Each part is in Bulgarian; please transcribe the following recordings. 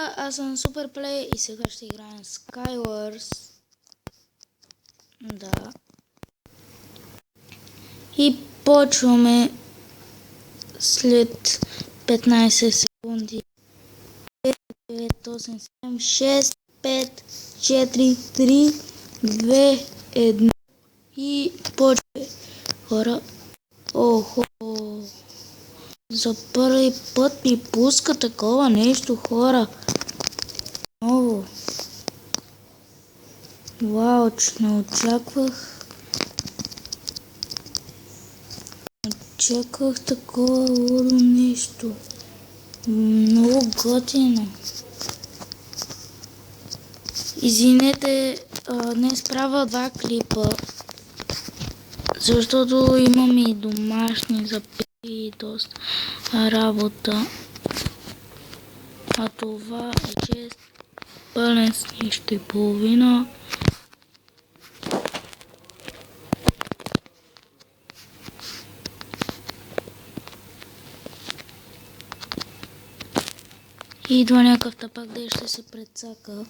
хора, аз съм Суперплей и сега ще играем Skywars. Да. И почваме след 15 секунди. 9, 8, 7, 6, 5, 4, 3, 2, 1. И почваме, хора. Охо. За първи път ми пуска такова нещо, хора. Много. Вау, че не очаквах. Очаквах такова лудо нещо. Много готино. Извинете, днес правя 2 клипа. Защото имам и домашни записи и доста работа. А това е 6 пълен с нищо и половина. И идва някакъв тапак, де ще се прецака.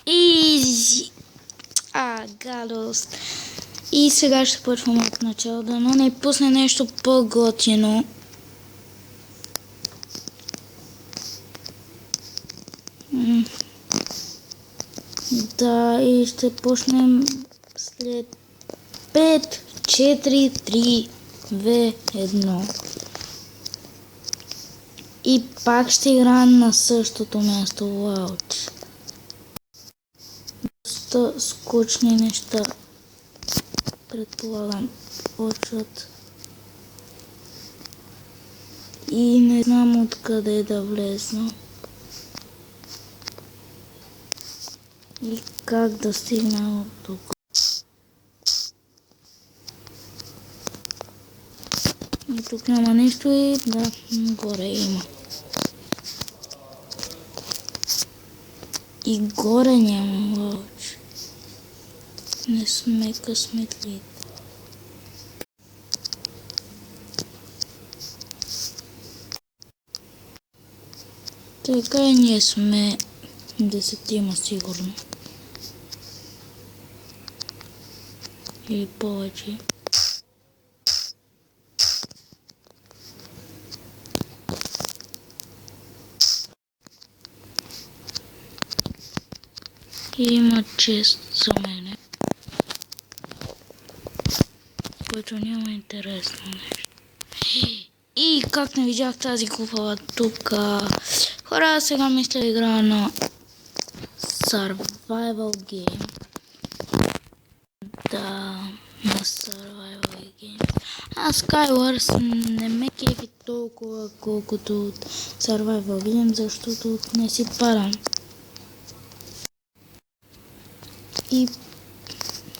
Изи! Гадост! И сега ще почвам от начало, да но не пусне нещо по-готино. Да, и ще почнем след 5, 4, 3, 2, 1. И пак ще играем на същото място. Вау. Доста скучни неща, предполагам, почват. И не знам откъде да влезна. И как да стигна от тук. И тук няма нищо и да, горе има. И горе няма лъч. Не сме късметли. Така и ние сме 10 сигурно. Или повече. И има чест за мене, което няма интересно нещо. И как не видях тази купала тук. Хора, сега мисля да играя на Survival Game. Да, на Survival Game. А Skywars не ме кефи толкова колкото от Survival Game, защото не си парам.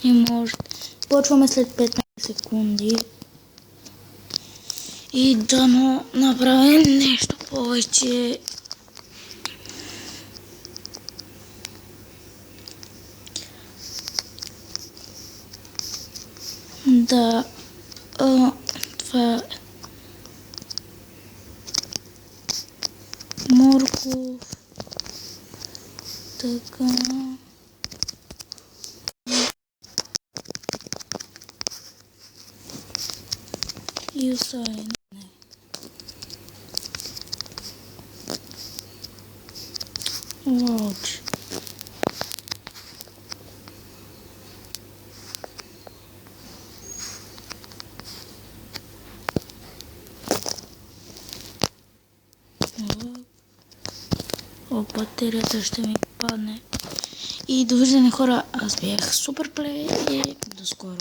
И може. Почваме след 15 секунди. И да направим нещо повече. Да. Това е морков. Така. И оставим. Лоч. Батерията ще ми падне. И довиждане, хора, аз бях Суперплей и до скоро.